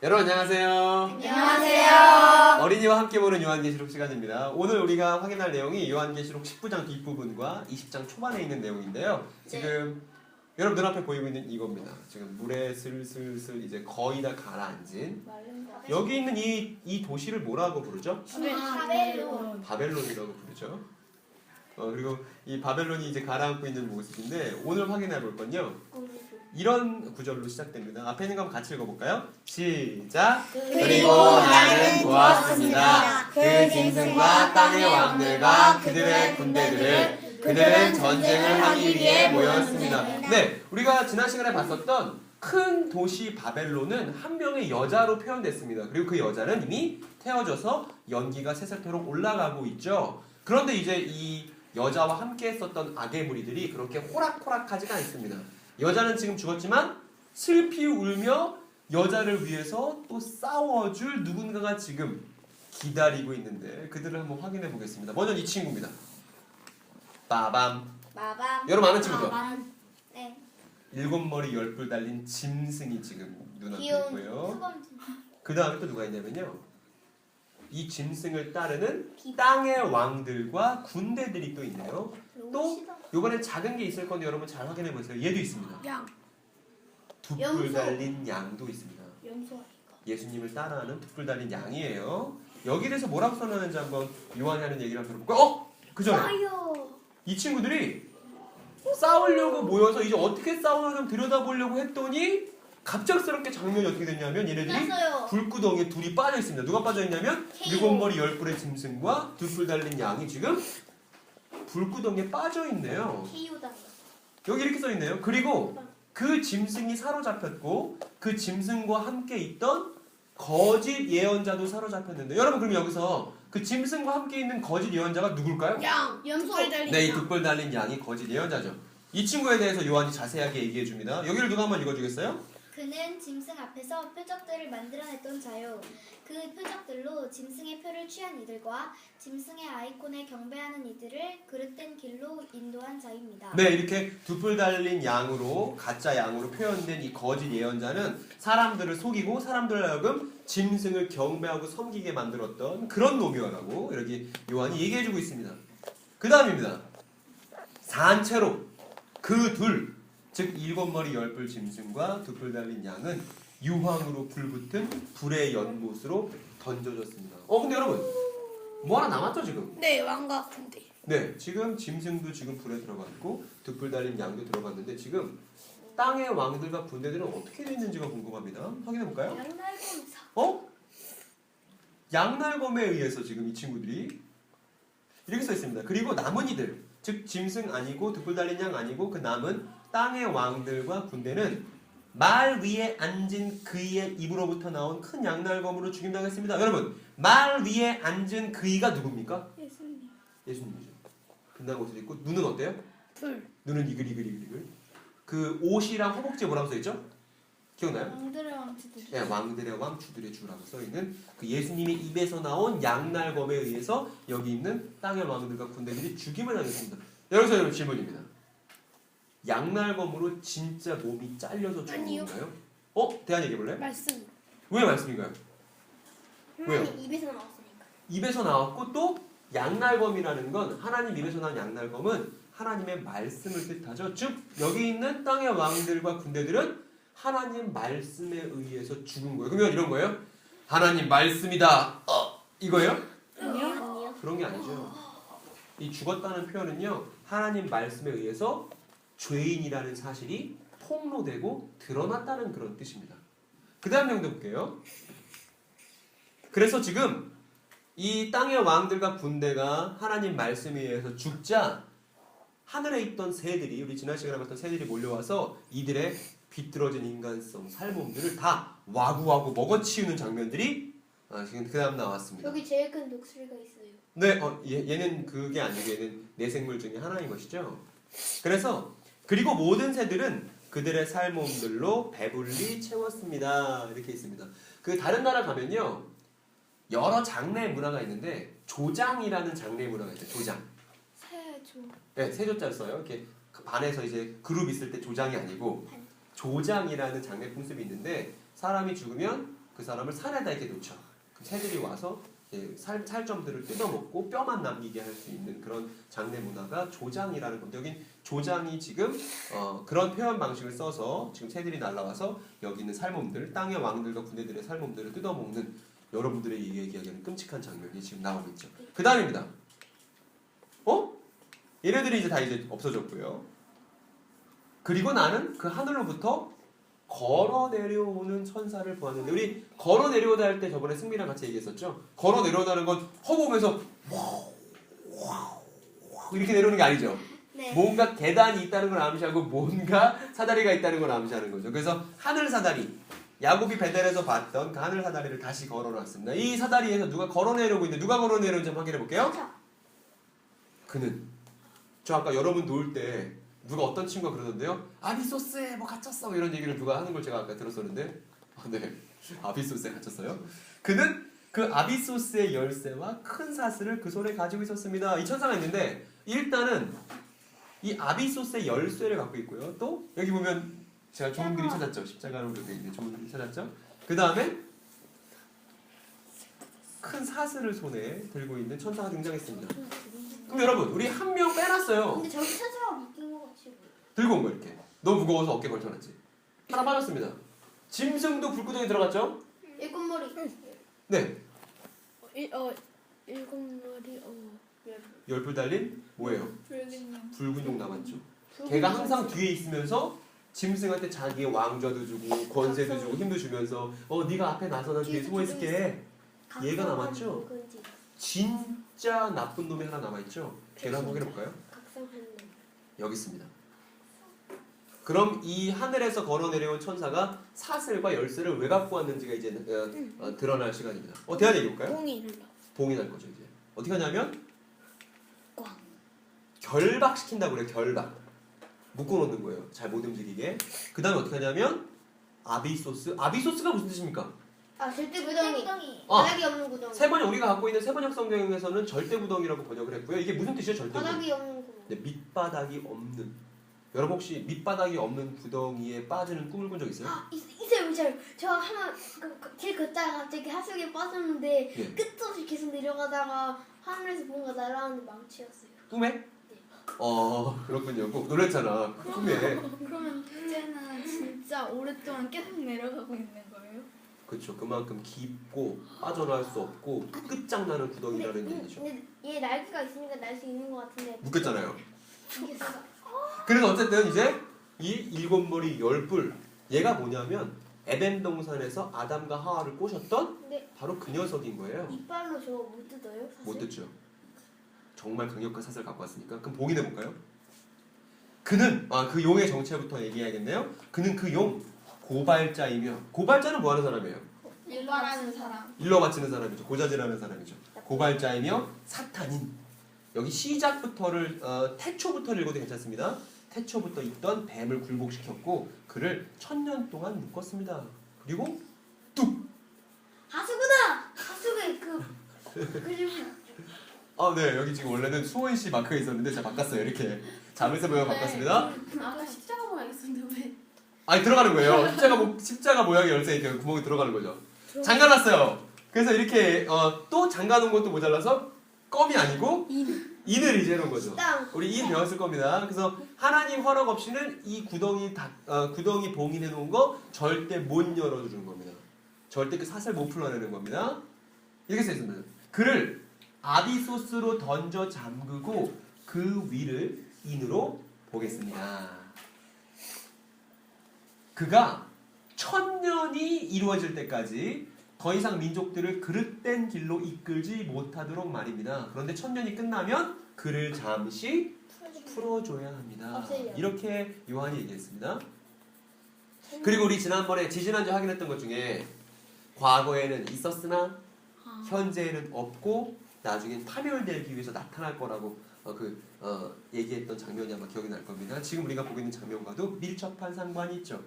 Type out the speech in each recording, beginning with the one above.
여러분 안녕하세요. 안녕하세요. 어린이와 함께 보는 요한계시록 시간입니다. 오늘 우리가 확인할 내용이 요한계시록 19장 뒷부분과 20장 초반에 있는 내용인데요. 지금 여러분 눈앞에 보이고 있는 이겁니다. 지금 물에 슬슬슬 이제 거의 다 가라앉은 여기 있는 이 도시를 뭐라고 부르죠? 바벨론. 바벨론이라고 부르죠. 그리고 이 바벨론이 이제 가라앉고 있는 모습인데 오늘 확인해 볼 건요. 이런 구절로 시작됩니다. 앞에 있는 거 한번 같이 읽어볼까요? 시작! 그리고 나는 보았습니다. 그 짐승과 땅의 왕들과 그들의 군대들을 그들은 전쟁을 하기 위해 모였습니다. 네, 우리가 지난 시간에 봤었던 큰 도시 바벨론은 한 명의 여자로 표현됐습니다. 그리고 그 여자는 이미 태어져서 연기가 새새토록 올라가고 있죠. 그런데 이제 이 여자와 함께 했었던 악의 무리들이 그렇게 호락호락하지가 않습니다. 여자는 지금 죽었지만 슬피 울며 여자를 위해서 또 싸워줄 누군가가 지금 기다리고 있는데 그들을 한번 확인해 보겠습니다. 먼저 이 친구입니다. 빠밤. 여러분 아는 친구죠? 네. 7머리 10뿔 달린 짐승이 지금 눈앞에 있고요. 그 다음에 또 누가 있냐면요. 이 짐승을 따르는 땅의 왕들과 군대들이 또 있네요. 또 요번엔 작은 게 있을 건데 여러분 잘 확인해 보세요. 얘도 있습니다. 양. 2뿔 달린 양도 있습니다. 염소. 예수님을 따라하는 2뿔 달린 양이에요. 여기에 대해서 뭐라고 써놨는지 한번 요한이 하는 얘기를 한번 들어볼까요? 그 전에 이 친구들이 싸우려고 모여서 이제 어떻게 싸우나 좀 들여다보려고 했더니 갑작스럽게 장면이 어떻게 됐냐면 얘네들이 불구덩이에 둘이 빠져 있습니다. 누가 빠져 있냐면 7머리 10뿔의 짐승과 2뿔 달린 양이 지금 불구덩이에 빠져 있네요. 여기 이렇게 써 있네요. 그리고 그 짐승이 사로잡혔고 그 짐승과 함께 있던 거짓 예언자도 사로잡혔는데 여러분 그럼 여기서 그 짐승과 함께 있는 거짓 예언자가 누굴까요? 염소. 네, 이 2뿔 달린 양이 거짓 예언자죠. 이 친구에 대해서 요한이 자세하게 얘기해 줍니다. 여기를 누가 한번 읽어주겠어요? 그는 짐승 앞에서 표적들을 만들어냈던 자요. 그 표적들로 짐승의 표를 취한 이들과 짐승의 아이콘에 경배하는 이들을 그릇된 길로 인도한 자입니다. 네, 이렇게 2뿔 달린 양으로 가짜 양으로 표현된 이 거짓 예언자는 사람들을 속이고 사람들을 하여금 짐승을 경배하고 섬기게 만들었던 그런 놈이라고 이렇게 요한이 얘기해주고 있습니다. 그 다음입니다. 산채로 그 둘, 즉 7머리 10뿔 짐승과 2뿔 달린 양은 유황으로 불붙은 불의 연못으로 던져졌습니다. 근데 여러분 뭐 하나 남았죠 지금? 네, 왕과 군대. 네, 지금 짐승도 지금 불에 들어갔고 2뿔 달린 양도 들어갔는데 지금 땅의 왕들과 군대들은 어떻게 됐는지가 궁금합니다. 확인해 볼까요? 양날검에 의해서 지금 이 친구들이 이렇게 써 있습니다. 그리고 남은 이들, 즉 짐승 아니고 2뿔 달린 양 아니고 그 남은 땅의 왕들과 군대는 말 위에 앉은 그이의 입으로부터 나온 큰 양날검으로 죽임당했습니다. 여러분, 말 위에 앉은 그이가 누굽니까? 예수님. 예수님이죠. 빛난 옷을 입고 눈은 어때요? 불. 눈은 이글이글. 그 옷이랑 허벅지에 뭐라고 써있죠? 기억나요? 왕들의 왕주들. 네, 왕들의 왕 주들의 주라고 써있는 그 예수님의 입에서 나온 양날검에 의해서 여기 있는 땅의 왕들과 군대들이 죽임을 당했습니다. 여기서 여러분 질문입니다. 양날검으로 진짜 몸이 잘려서 죽은 아니요. 건가요? 대한 얘기해볼래요? 말씀. 왜 말씀인가요? 왜요? 입에서 나왔으니까. 입에서 나왔고 또 양날검이라는 건 하나님 입에서 나온 양날검은 하나님의 말씀을 뜻하죠. 즉 여기 있는 땅의 왕들과 군대들은 하나님 말씀에 의해서 죽은 거예요. 그러면 이런 거예요? 하나님 말씀이다. 이거예요? 아니요. 그런 게 아니죠. 이 죽었다는 표현은요. 하나님 말씀에 의해서 죄인이라는 사실이 폭로되고 드러났다는 그런 뜻입니다. 그 다음 내용도 볼게요. 그래서 지금 이 땅의 왕들과 군대가 하나님 말씀에 의해서 죽자 하늘에 있던 새들이 우리 지난 시간에 봤던 새들이 몰려와서 이들의 비뚤어진 인간성, 살몸들을 다 와구와구 먹어치우는 장면들이 지금 그 다음 나왔습니다. 여기 제일 큰 독수리가 있어요. 네, 얘는 그게 아니고 얘는 내생물 중에 하나인 것이죠. 그래서 그리고 모든 새들은 그들의 살몸들로 배불리 채웠습니다. 이렇게 있습니다. 그 다른 나라 가면요. 여러 장르의 문화가 있는데 조장이라는 장르의 문화가 있어요. 조장. 새조. 네, 세조자를 써요. 이렇게 반에서 이제 그룹 있을 때 조장이 아니고 조장이라는 장례 풍습이 있는데 사람이 죽으면 그 사람을 산에다 이렇게 놓죠. 그럼 새들이 와서 살점들을 뜯어먹고 뼈만 남기게 할 수 있는 그런 장례 문화가 조장이라는 겁니다. 여긴 조장이 지금 그런 표현 방식을 써서 지금 새들이 날아와서 여기 있는 살몸들, 땅의 왕들과 군대들의 살몸들을 뜯어먹는 여러분들의 얘기하기에는 끔찍한 장면이 지금 나오고 있죠. 그 다음입니다. 얘네들이 이제 다 이제 없어졌고요. 그리고 나는 그 하늘로부터 걸어 내려오는 천사를 보았는데, 우리 걸어 내려오다 할 때 저번에 승민이랑 같이 얘기했었죠. 걸어 내려오다는 건 허공에서 이렇게 내려오는 게 아니죠. 네. 뭔가 계단이 있다는 걸 암시하고 뭔가 사다리가 있다는 걸 암시하는 거죠. 그래서 하늘 사다리, 야곱이 베델에서 봤던 그 하늘 사다리를 다시 걸어놨습니다. 이 사다리에서 누가 걸어 내려오고 있는데, 누가 걸어 내려오는지 한번 확인해 볼게요. 그는, 저 아까 여러분 놓을 때 누가 어떤 친구가 그러던데요? 아비소스에 뭐 갇혔어 이런 얘기를 누가 하는 걸 제가 아까 들었었는데, 네, 아비소스에 갇혔어요. 그는 그 아비소스의 열쇠와 큰 사슬을 그 손에 가지고 있었습니다. 이 천사가 있는데, 일단은 이 아비소스의 열쇠를 갖고 있고요. 또 여기 보면 제가 좋은 그림 찾았죠. 십자가로 되어 있는 좋은 그림 찾았죠. 그 다음에 큰 사슬을 손에 들고 있는 천사가 등장했습니다. 그럼 여러분, 우리 한 명 빼놨어요. 근데 저기 천사가 묶인 것 같이. 들고 온 거 이렇게. 너무 무거워서 어깨 걸쳐놨지. 하나 빠졌습니다. 짐승도 불구덩이 들어갔죠? 일곱 머리. 네. 일곱 머리 열불 달린 뭐예요? 붉은 양. 붉은 용 남았죠. 걔가 항상 뒤에 있으면서 짐승한테 자기의 왕좌도 주고 권세도 주고 힘도 주면서 네가 앞에 나서 난 뒤에 숨어 있을게. 얘가 남았죠? 진짜 나쁜 놈이 하나 남아있죠? 걔를 한번 확인해볼까요? 여기 있습니다. 그럼 이 하늘에서 걸어 내려온 천사가 사슬과 열쇠를 왜 갖고 왔는지가 이제 드러날 시간입니다. 대한 얘기해볼까요? 봉인할 거죠. 이제 어떻게 하냐면 결박시킨다고 그래요. 결박. 묶어놓는 거예요. 잘 못 움직이게. 그 다음에 어떻게 하냐면 아비소스가 무슨 뜻입니까? 절대 구덩이. 아. 바닥이 없는 구덩이. 세번역, 우리가 갖고 있는 세번역 성경에서는 절대 구덩이라고 번역을 했고요. 이게 무슨 뜻이에요? 절대 구덩이. 바닥이 없는 구덩이. 네, 밑바닥이 없는. 여러분 혹시 밑바닥이 없는 구덩이에 빠지는 꿈을 꾼 적 있어요? 있어요. 저 한번 길 걷다가 갑자기 하수구에 빠졌는데 예. 끝없이 계속 내려가다가 하늘에서 뭔가 날아가는데 망치였어요. 꿈에? 그렇군요. 꼭 놀랬잖아. 꿈에. 그러면 이제는 진짜 오랫동안 계속 내려가고 있는 거예요? 그렇죠. 그만큼 깊고 빠져나갈 수 없고 끝장나는 구덩이라는 얘기죠. 근데 얘 날개가 있으니까 날 수 있는 것 같은데. 묶였잖아요. 모르겠어. 그래서 어쨌든 이제 이 일곱 머리 열불, 얘가 뭐냐면 에덴 동산에서 아담과 하와를 꼬셨던 근데 바로 그 녀석인 거예요. 이빨로 저거 못 뜯어요? 사실? 못 듣죠. 정말 강력한 사슬 갖고 왔으니까. 그럼 봉인해 볼까요? 그는 그 용의 정체부터 얘기해야겠네요. 그는 그 용 고발자이며, 고발자는 뭐 하는 사람이에요? 일말하는 사람. 일러 바치는 사람이죠. 고자질하는 사람이죠. 고발자이며 사탄인. 여기 시작부터를 태초부터 읽어도 괜찮습니다. 태초부터 있던 뱀을 굴복시켰고 그를 1000년 동안 묶었습니다. 그리고 뚝! 하수구다! 하수구에 그림. 네, 여기 지금 원래는 수원시 마크가 있었는데 제가 바꿨어요. 이렇게 자물쇠 모양 바꿨습니다. 아까 십자가 모양 있었는데 왜? 아니, 들어가는 거예요. 십자가 모양의 열쇠에 이렇게 구멍이 들어가는 거죠. 잠가놨어요. 그래서 이렇게 또 잠가놓은 것도 모자라서 껌이 아니고 인을 이제 해놓은 거죠. 우리 인 배웠을 겁니다. 그래서 하나님 허락 없이는 이 구덩이 봉인해 놓은 거 절대 못 열어주는 겁니다. 절대 그 사슬 못 풀어내는 겁니다. 이렇게 써 있습니다. 그를 아비소스로 던져 잠그고 그 위를 인으로 보겠습니다. 그가 1000년이 이루어질 때까지 더 이상 민족들을 그릇된 길로 이끌지 못하도록 말입니다. 그런데 1000년이 끝나면 그를 잠시 풀어줘야 합니다. 없애요. 이렇게 요한이 얘기했습니다. 그리고 우리 지난주에 확인했던 것 중에 과거에는 있었으나 현재에는 없고 나중엔 파멸되기 위해서 나타날 거라고 얘기했던 장면이 아마 기억이 날 겁니다. 지금 우리가 보고 있는 장면과도 밀접한 상관이 있죠.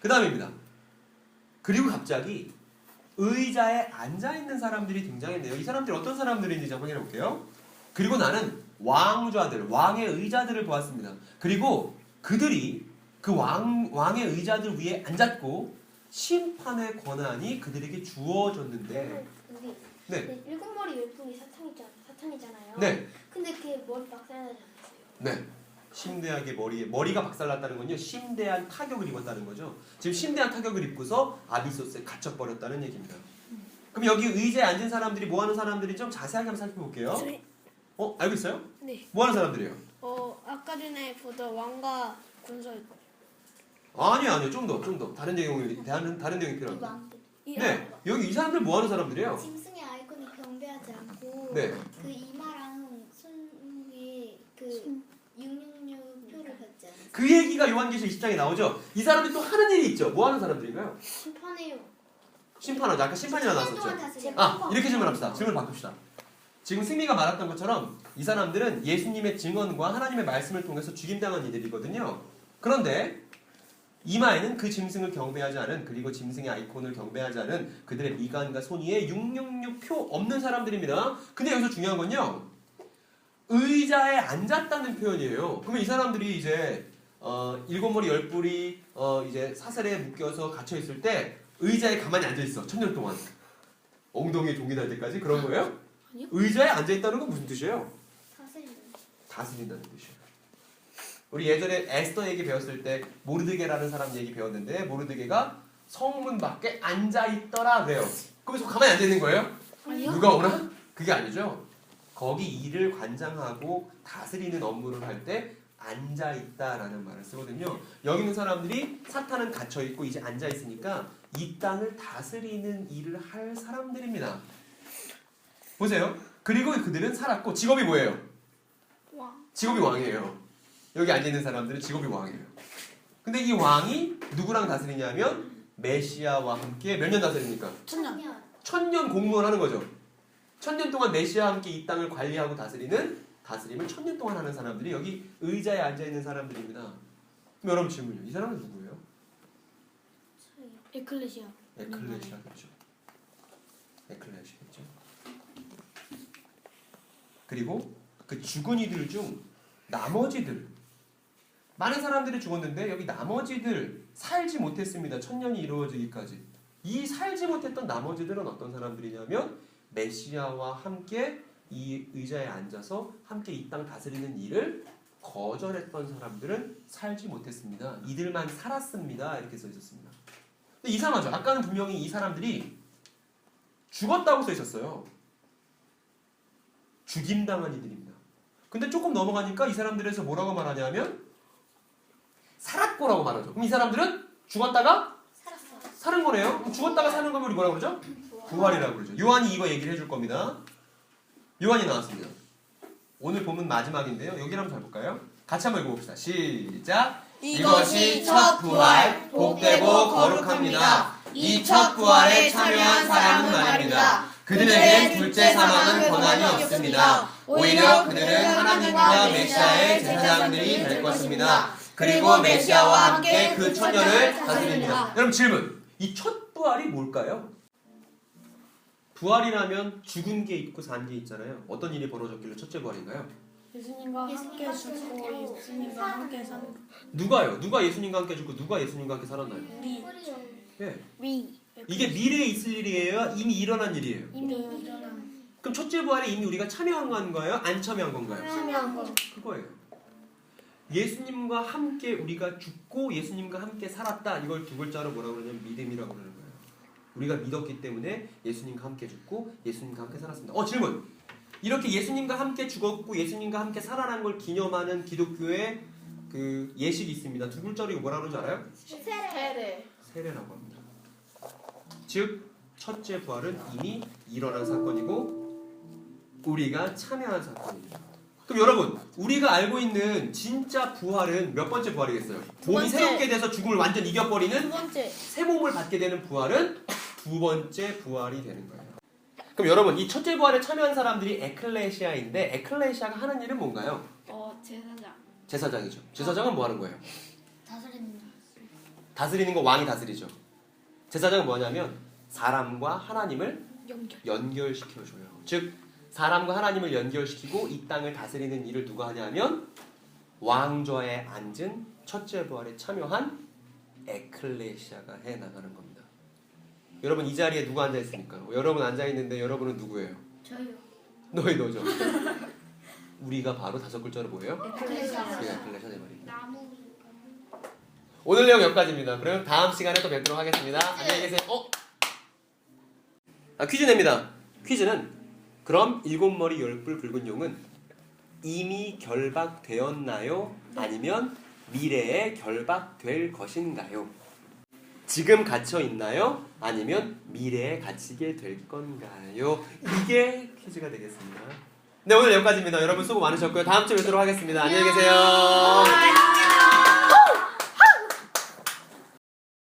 그 다음입니다. 그리고 갑자기 의자에 앉아있는 사람들이 등장했네요. 이 사람들이 어떤 사람들인지 좀 확인해 볼게요. 그리고 나는 왕좌들, 왕의 의자들을 보았습니다. 그리고 그들이 그 왕의 의자들 위에 앉았고 심판의 권한이 그들에게 주어졌는데 여기 네. 일곱 머리 열풍이 사탄이잖아요. 네. 근데 그 머리 박살나지 않았어요. 네. 심대하게 머리가 박살났다는 건요. 심대한 타격을 입었다는 거죠. 지금 심대한 타격을 입고서 아비소스에 갇혀버렸다는 얘기입니다. 그럼 여기 의자에 앉은 사람들이 뭐 하는 사람들이 좀 자세하게 한번 살펴볼게요. 알고 있어요? 네. 뭐 하는 사람들이에요? 아까 전에 보던 왕과 군사. 아니요. 좀 더. 다른 내용이 필요합니다. 왕. 네. 여기 이 사람들 뭐 하는 사람들이에요? 짐승의 아이콘을 경배하지 않고 네. 그 이마랑 손에 그 666 표를 받지 않았어요. 그 얘기가 요한계시록 20장에 나오죠. 이 사람들이 또 하는 일이 있죠. 뭐 하는 사람들인가요? 심판해요. 심판하죠. 아까 심판이라 나왔었죠. 이렇게 질문합시다. 질문을 바꿉시다. 지금 승미가 말했던 것처럼 이 사람들은 예수님의 증언과 하나님의 말씀을 통해서 죽임당한 이들이거든요. 그런데 이마에는 그 짐승을 경배하지 않은, 그리고 짐승의 아이콘을 경배하지 않은 그들의 미간과 손위에 666표 없는 사람들입니다. 근데 여기서 중요한 건요, 의자에 앉았다는 표현이에요. 그러면 이 사람들이 이제 일곱 머리 열 뿔이 이제 사슬에 묶여서 갇혀 있을 때 의자에 가만히 앉아 있어. 1000년 동안. 엉덩이에 종이 날 때까지. 그런 거예요? 아니요. 의자에 앉아 있다는 건 무슨 뜻이에요? 사슬이 다스린다는 뜻이에요. 우리 예전에 에스더 얘기 배웠을 때 모르드게라는 사람 얘기 배웠는데, 모르드게가 성문 밖에 앉아 있더라 그래요. 그래서 가만히 앉아 있는 거예요? 아니요. 누가 오나? 그게 아니죠. 거기 일을 관장하고 다스리는 업무를 할 때 앉아 있다라는 말을 쓰거든요. 여기 있는 사람들이 사탄은 갇혀 있고 이제 앉아 있으니까 이 땅을 다스리는 일을 할 사람들입니다. 보세요. 그리고 그들은 살았고 직업이 뭐예요? 왕. 직업이 왕이에요. 여기 앉아 있는 사람들은 직업이 왕이에요. 근데 이 왕이 누구랑 다스리냐면 메시아와 함께 몇 년 다스립니까? 1000년. 1000년 공무원 하는 거죠. 1000년 동안 메시아와 함께 이 땅을 관리하고 다스림을 1000년 동안 하는 사람들이 여기 의자에 앉아 있는 사람들입니다. 그럼 여러분 질문이요. 이 사람은 누구예요? 에클레시아. 에클레시아겠죠. 에클레시아겠죠. 그리고 그 죽은 이들 중 나머지들, 많은 사람들이 죽었는데 여기 나머지들 살지 못했습니다. 1000년이 이루어지기까지. 이 살지 못했던 나머지들은 어떤 사람들이냐면 메시아와 함께 이 의자에 앉아서 함께 이 땅 다스리는 일을 거절했던 사람들은 살지 못했습니다. 이들만 살았습니다. 이렇게 써 있었습니다. 근데 이상하죠. 아까는 분명히 이 사람들이 죽었다고 써 있었어요. 죽임당한 이들입니다. 근데 조금 넘어가니까 이 사람들에서 뭐라고 말하냐면 살았고라고 말하죠. 그럼 이 사람들은 죽었다가 살았어. 사는 거네요. 그럼 죽었다가 사는 거면 우리 뭐라고 그러죠? 부활이라고 그러죠. 요한이 이거 얘기를 해줄 겁니다. 요한이 나왔습니다. 오늘 본문 마지막인데요. 여기를 한번 잘 볼까요? 같이 한번 읽어봅시다. 시작. 이것이 첫 부활, 복되고 거룩합니다. 이 첫 부활에 참여한 사람은 말입니다. 그들에겐 둘째 사망은 권한이 없습니다. 오히려 그들은 하나님과 메시아의 제사장들이 될 것입니다. 그리고 메시아와 함께 그 천년을 다스립니다. 여러분 질문. 이 첫 부활이 뭘까요? 부활이라면 죽은 게 있고 산 게 있잖아요. 어떤 일이 벌어졌길래 첫째 부활인가요? 예수님과 함께 죽고 예수님과 함께 사는. 누가요? 누가 예수님과 함께 죽고 누가 예수님과 함께 살았나요? 미. 네. 미. 이게 미래에 있을 일이에요? 이미 일어난 일이에요? 이미 일어난. 그럼 첫째 부활에 이미 우리가 참여한 건가요? 안 참여한 건가요? 참여한 거. 그거예요. 예수님과 함께 우리가 죽고 예수님과 함께 살았다. 이걸 두 글자로 뭐라고 그러냐면 믿음이라고 그러는 거예요. 우리가 믿었기 때문에 예수님과 함께 죽고 예수님과 함께 살았습니다. 질문. 이렇게 예수님과 함께 죽었고 예수님과 함께 살아난 걸 기념하는 기독교의 그 예식이 있습니다. 두 글자로 이거 뭐라고 그러는지 알아요? 세례. 세례라고 합니다. 즉 첫째 부활은 이미 일어난 사건이고 우리가 참여한 사건입니다. 그럼 여러분, 우리가 알고 있는 진짜 부활은 몇 번째 부활이겠어요? 몸이 번째. 새롭게 돼서 죽음을 완전 이겨버리는 두 번째. 새 몸을 받게 되는 부활은 두 번째 부활이 되는 거예요. 그럼 여러분, 이 첫째 부활에 참여한 사람들이 에클레시아인데 에클레시아가 하는 일은 뭔가요? 제사장. 제사장이죠. 제사장은 뭐 하는 거예요? 다스리는 다스리는 거 왕이 다스리죠. 제사장은 뭐냐면 사람과 하나님을 연결. 연결시켜줘요. 즉 사람과 하나님을 연결시키고 이 땅을 다스리는 일을 누가 하냐면 왕좌에 앉은 첫째 부활에 참여한 에클레시아가 해나가는 겁니다. 여러분 이 자리에 누가 앉아 있습니까? 여러분 앉아 있는데 여러분은 누구예요? 저요. 너죠. 우리가 바로 5글자로 뭐예요? 에클레시아. 에클레시아 말입니다. 나무. 오늘 내용 여기까지입니다. 그럼 다음 시간에 또 뵙도록 하겠습니다. 안녕히 계세요. 퀴즈 냅니다. 퀴즈는 그럼 7머리 10뿔 붉은 용은 이미 결박되었나요? 아니면 미래에 결박될 것인가요? 지금 갇혀 있나요? 아니면 미래에 갇히게 될 건가요? 이게 퀴즈가 되겠습니다. 네, 오늘 여기까지입니다. 여러분 수고 많으셨고요. 다음 주에 뵙도록 하겠습니다. 안녕히 계세요.